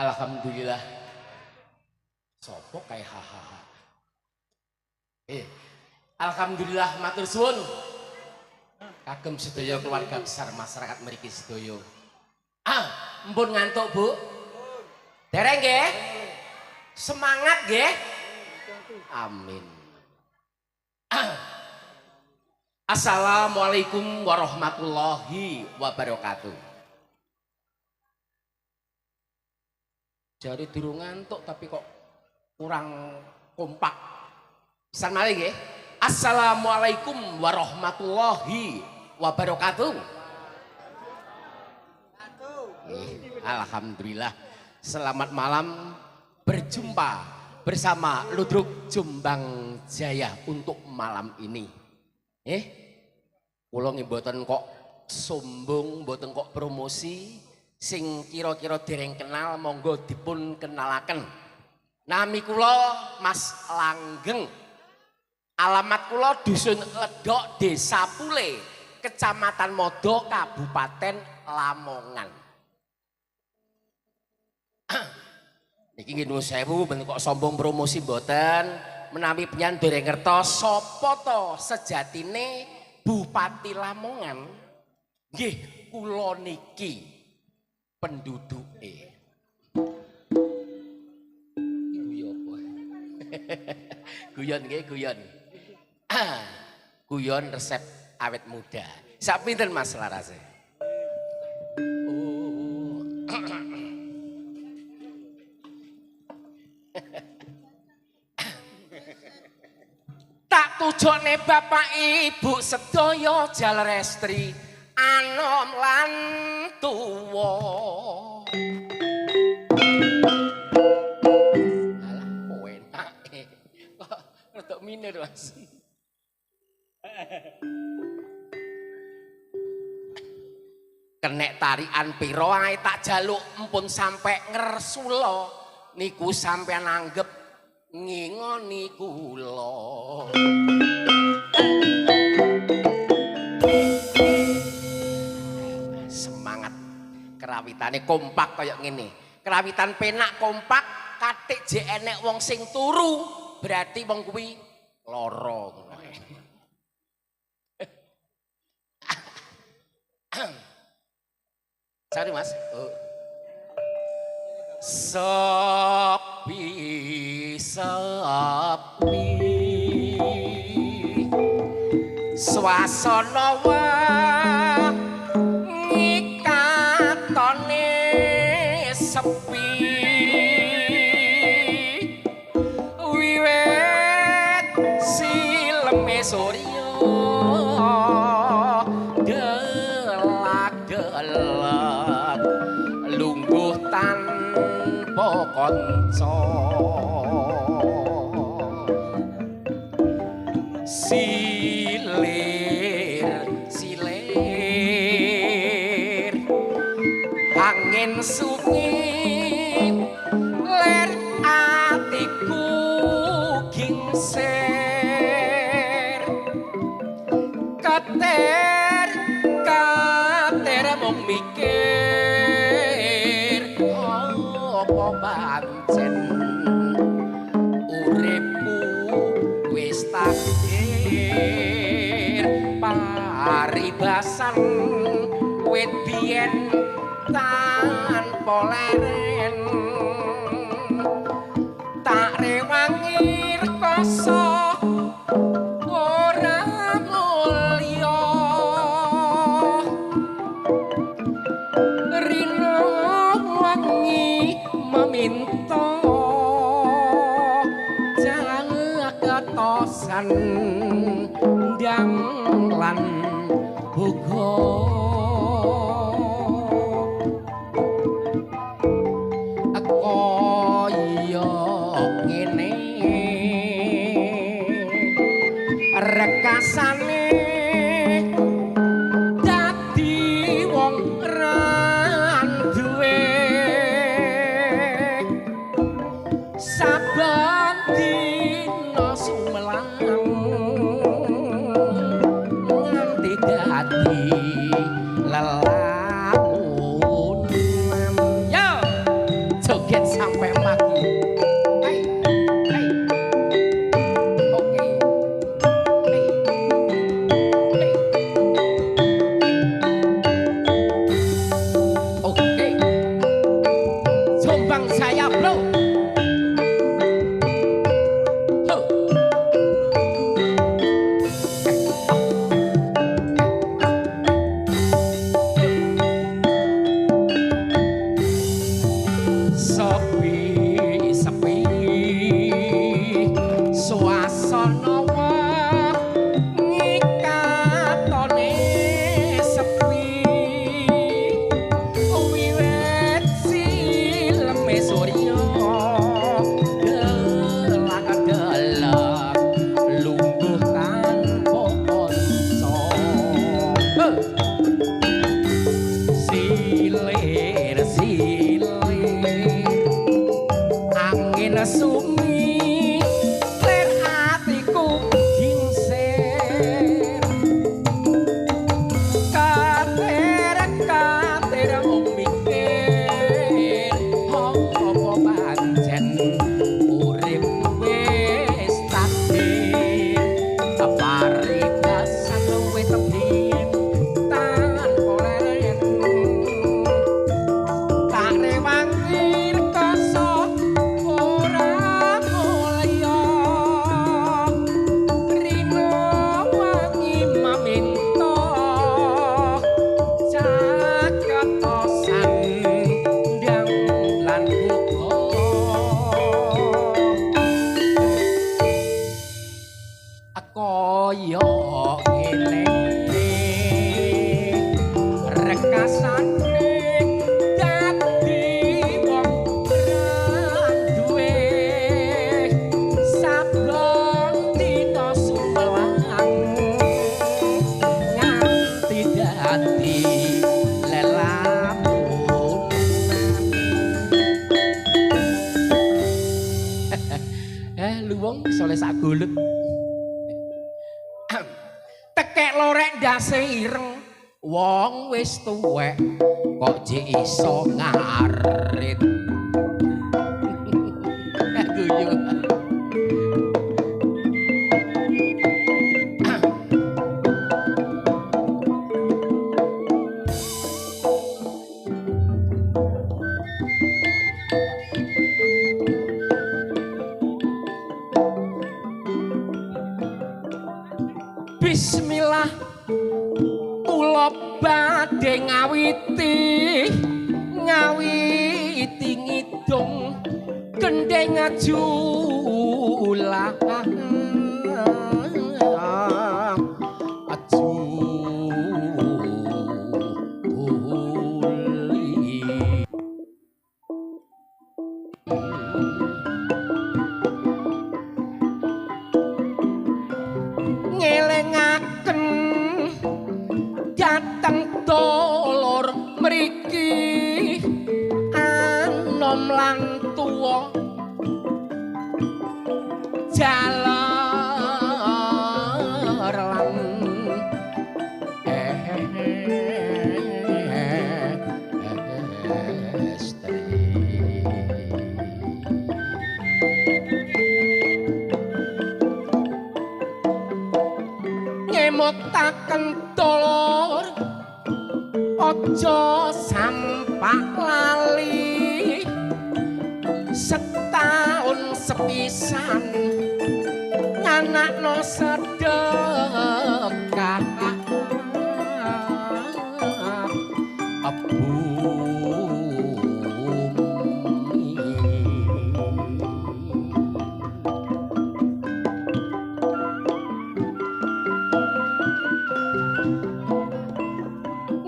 Alhamdulillah. Sopo kayak hahaha. Alhamdulillah matur suwun. Kagem sedaya keluarga besar masyarakat mriki sedaya. Mpun ngantuk, Bu? Dereng nggih? Semangat nggih? Amin. Assalamualaikum warahmatullahi wabarakatuh. Jadi durung ngantuk tapi kok kurang kompak. Pisan malih nggih. Assalamualaikum warahmatullahi wabarakatuh. Alhamdulillah. Selamat malam, berjumpa bersama Ludruk Jombang Jaya untuk malam ini. Kula mboten kok sombong, mboten kok promosi. Sing kira-kira dereng kenal monggo dipun kenalaken. Nami kula Mas Langgeng. Alamat kula Dusun Ledok, Desa Pule, Kecamatan Modo, Kabupaten Lamongan. Niki nggih nuwun sewu ben kok sombong promosi mboten, menawi penyan dereng ngertos sapa to sejatine Bupati Lamongan. Nggih kula niki penduduke. Guyon apa? Guyon nggih, guyon. Guyon resep awet muda. Sak pinten Mas larase? Tak tujone bapak ibu sedaya jalrestri anom lan tuwa. Alah kok enake. Kok rada minir Mas. Kenek tarian piro ae tak jaluk empun sampe ngersula niku sampean anggap ngingoni kula. Semangat kerawitane kompak kaya ngene. Kerawitan penak kompak katik jek enek wong sing turu berarti wong kuwi lara. Sorry Mas. Sepi sepi swasana wengi katone sepi wiwit sileme surya delak-delak lungguh tanpa kanca silir angin sunyi ler atiku gingser kater mung mikir apa pancen uripku wis takdir paribasan wit biyen tanpa leren tak rewangi rekoso ora mulya rino wangi meminta jangan ketosan ndang lan boga kaya ngene rekasane dadi wong randuwe saben dina sumelang endase ireng wong wis tuwek kok jek iso ngarit. Guyu. Bismillah kula badhe ngawiti ngidung gendheng ajulah ngelengaken dateng dolor mriki anom lan tuwa jaler lan ngemotaken dolor aja sampak lali setahun sepisan nganakno sedekah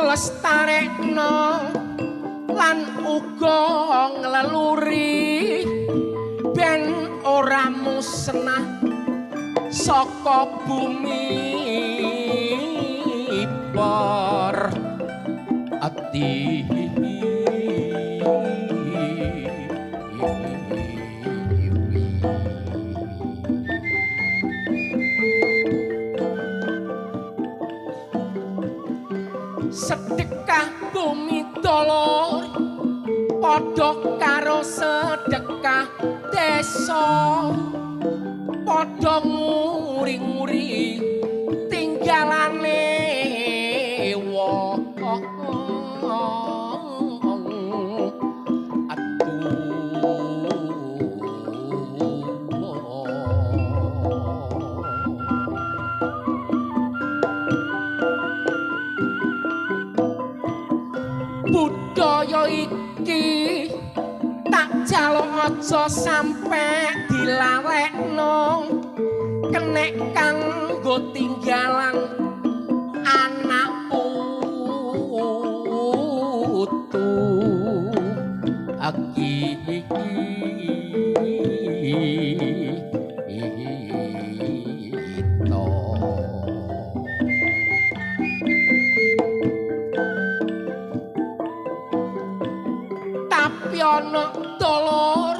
nglestarekno lan uga ngleluri ben ora musnah saka bumi por ati sedekah bumi dolor padha karo sedekah desa padha nguri-nguri tinggalane wong budaya iki tak jaluk aja sampe dilalekno kenek kanggo tinggalan anak putu aki tapi ana dolor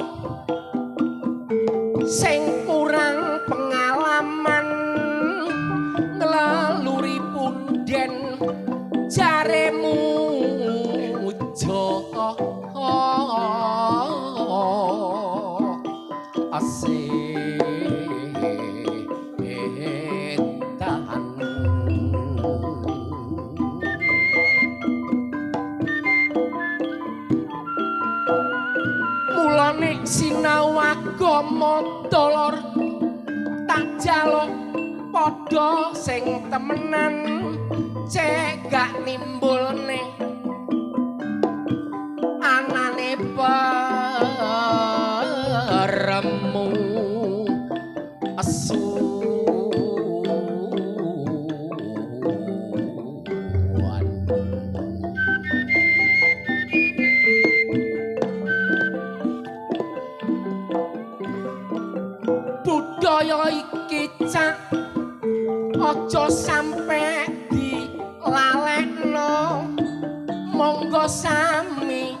sing kurang pengalaman ngleluri punden jaremu jo asetan mulane sinau agama dolor tak jaluk padha sing temenan cek gak nimbulne anane peremu asu budaya iki cak aja sampe dilalekno monggo sami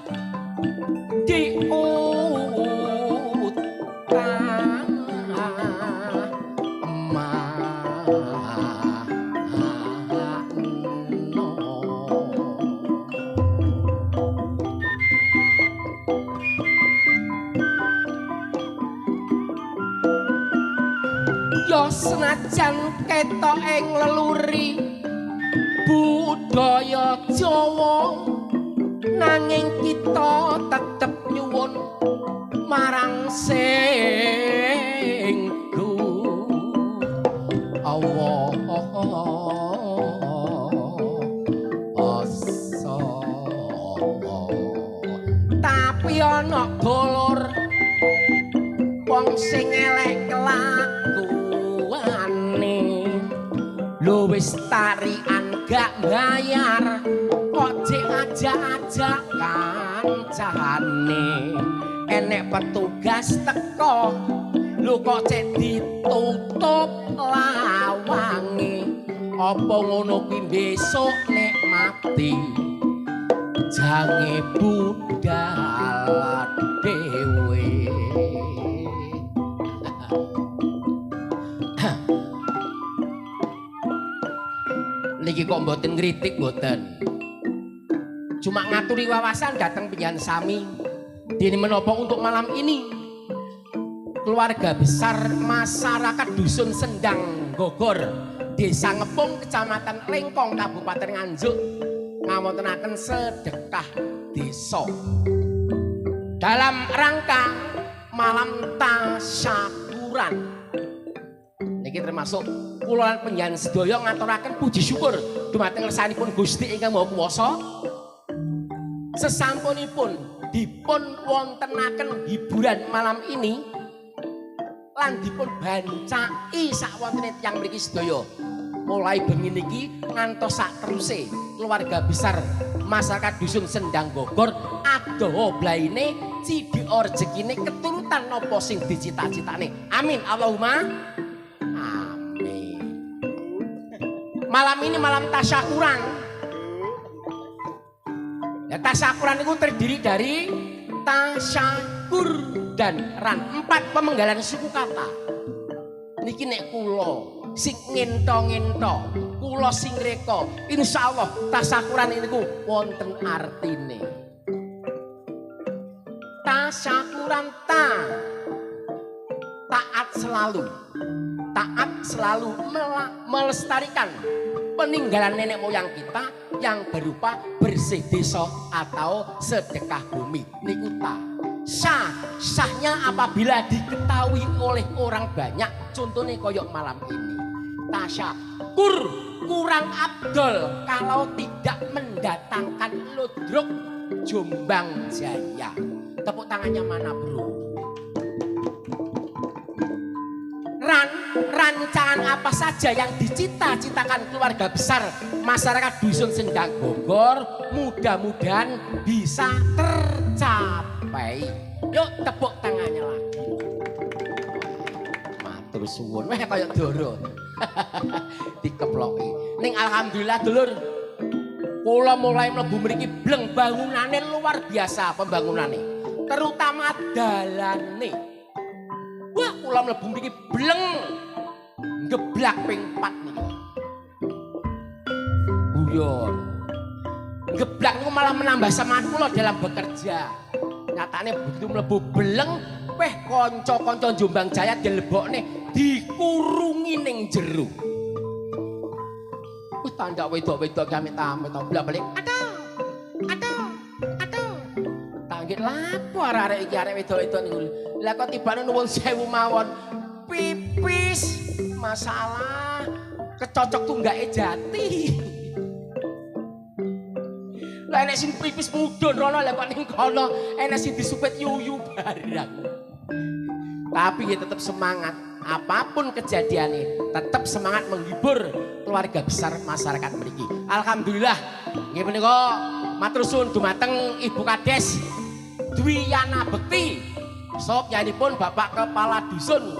senajan ketok ing leluri budaya Jawa nanging kita tetep nyuwun marang sing Allah tapi ana dolor wong sing elek kelakuane lho wis tarian gak bayar kok jek ajak-ajak kancane enek petugas teko lho kok cek ditutup lawange apa ngono kuwi besok nek mati jange budal dhewe niki kok mboten ngritik mboten cuma ngaturi wawasan datang penyanyi sami dene menapa untuk malam ini keluarga besar masyarakat dusun Sendang Gogor Desa Ngepung Kecamatan Lengkong Kabupaten Nganjuk ngawontenaken sedekah desa dalam rangka malam tasyakuran niki termasuk kula lan panjenengan sedaya ngaturaken puji syukur dumateng ngersanipun Gusti ingkang Maha Kuwasa sesampunipun dipun wontenaken hiburan malam ini lan dipun bancai sawontene tiyang mriki sedaya mulai bengi niki ngantos sak teruse keluarga besar masyarakat dusun Sendang Bogor adoh blaine cidhi rezekine keturutan napa sing dicita-citane amin Allahumma amin. Malam ini malam tasyakuran ya, tasyakuran itu terdiri dari tasyakur dan ran 4 pemenggalan suku kata niki nek kula sing ngento-ngento kula sing reka insyaallah tasyakuran niku wonten artine tasyakuran taat selalu melestarikan peninggalan nenek moyang kita yang berupa bersih desa atau sedekah bumi niku sahnya apabila diketahui oleh orang banyak contohnya koyok malam ini tasyakur kurang abdol kalau tidak mendatangkan ludruk Jombang Jaya tepuk tangannya mana bro rancangan apa saja yang dicita-citakan keluarga besar masyarakat dusun Sendang Bogor mudah-mudahan bisa tercapai yuk tepuk tangannya lagi matur suwun weh kaya doro dikeploki ning alhamdulillah dulur kula mulai mlebu mriki bleng bangunane luar biasa pembangunane terutama dalane wah kula mlebu mriki bleng geblak ping 4 niku guyon geblak niku malah menambah semangat kula dalam bekerja nyatane begitu mlebu bleng weh kanca-kanca Jombang Jaya dilebokne dikurungi ning jero wis tanda wedok-wedok amit-amit blak-balik aduh tanggit lapo arek-arek iki arek wedok-wedok niku lah kok tibane nuwun sewu mawon pipis masalah kecocok tunggake jati lah enek sing pipis mudhun rono lah kok ning kono enek sing disupet yuyu barang tapi ya tetap semangat apapun kejadiannya tetap semangat menghibur keluarga besar masyarakat mriki alhamdulillah nggih menika matur suwun dumateng Ibu Kades Dwiyana Bekti sop nyanipun Bapak Kepala Dusun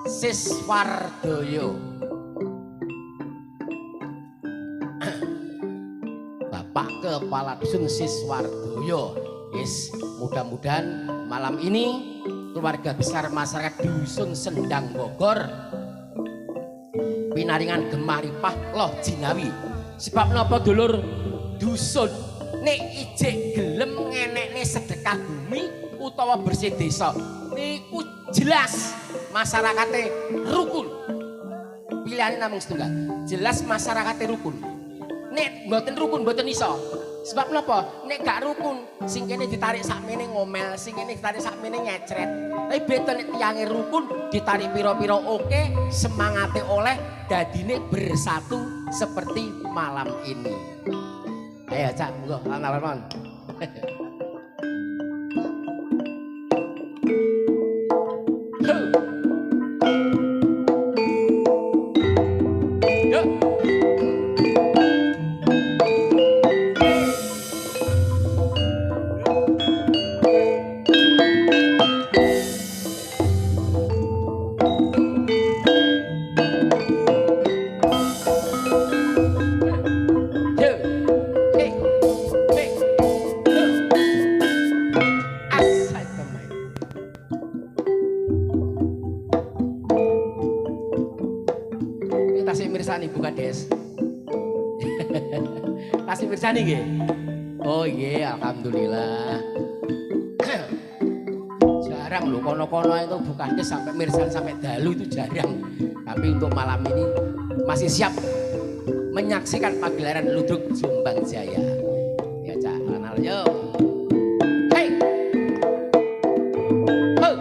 Siswardoyo Bapak Kepala Dusun Siswardoyo yes mudah-mudahan malam ini keluarga besar masyarakat dusun Sendang Bogor pinaringan gemah ripah loh jinawi sebab napa dulur dusun nek ijek gelem ngenekne sedekah bumi utawa bersih desa niku jelas masyarakate rukun Pilihannya namung setunggal. Jelas masyarakatnya rukun. Nek mboten rukun mboten iso. Sebab napa? Nek gak rukun, sing kene ditarik sakmene ngomel, sing kene ditarik sakmene nyecret. Tapi beda nek tiyange rukun, ditarik pira-pira oke, semangate oleh, dadine bersatu seperti malam ini. Ayo Cak, monggo lan-lan. Bukan Des. Kasih mirsani nggih. Oh iya, alhamdulillah. Jarang loh kono-kono itu bukan Des sampai mirsan sampai dalu itu jarang. Tapi untuk malam ini masih siap menyaksikan pagelaran ludruk Jombang Jaya. Ya Cak, kenal yo. Hey. Oh.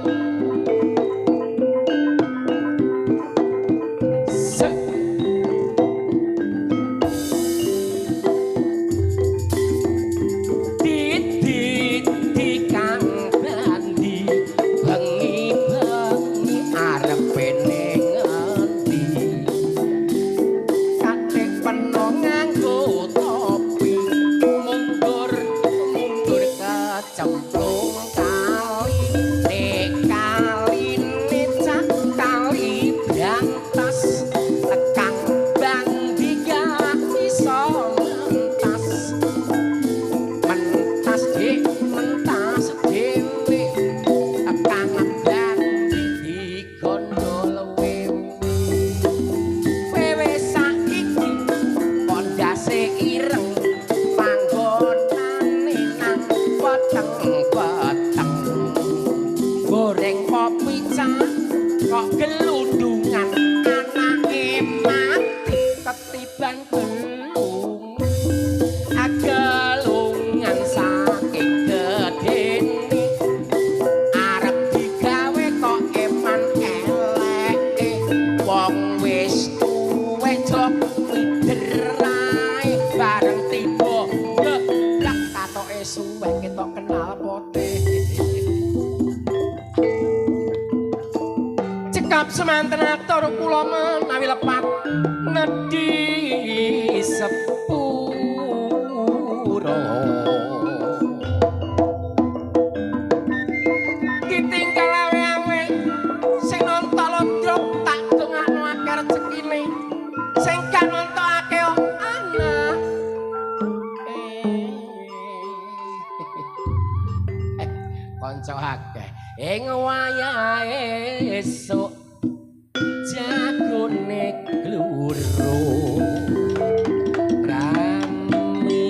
Semanten atur kula menawi lepat nedhi sepuro ditinggal awe-awe sing nonton lodrok tak dongakno akeh rezekine sing gak nonton akeh anak kanca akeh ing wayahe esuk jagone gluro rame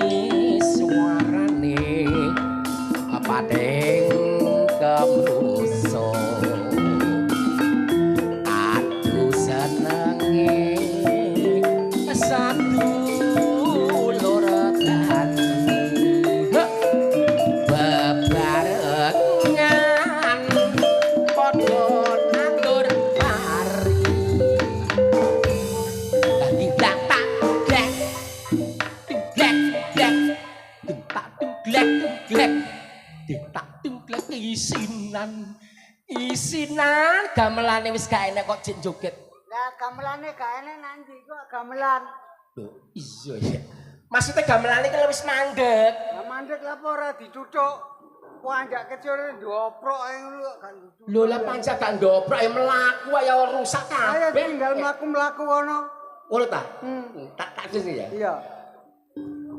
suarane padeng kemruso aku senenge satu lorotan bebarengan padha isinan gamelane wis gak enak kok jek joget. Lah gamelane gak enak nanti kok gamelan. Lho iya ya. Maksudnya gamelane kan wis mandek. Lah mandek lah apa ora dituthuk. Panjak kecil dioprok ae ngono kan. Lho lah panjak gak ndoprok ya mlaku ya rusak kabeh. Ayo tinggal mlaku-mlaku ngono. Ngono ta? Tak sini ya. Iya.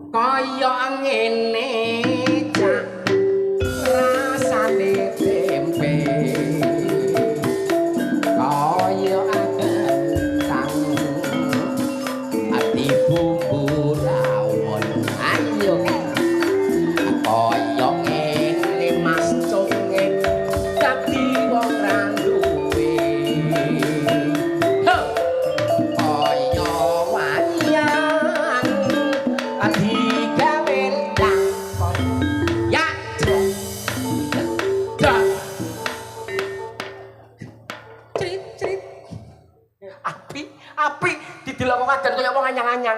Kaya ngene cak rasane tempe kaya kentang ati bumbu rawon ayo kaya ngene mas conge dadi wong ra duwe kaya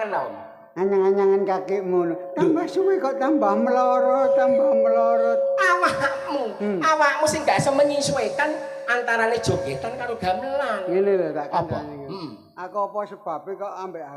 anyang-anyangan naon? Anyang-anyangan kakekmu. Tambah suwe kok tambah melorot, tambah melorot. Awakmu sing gak iso menyesuaikan antarane jogetan karo gamelan. Ngene lho tak Apa? kandhani. Aku apa sebabnya kok ambek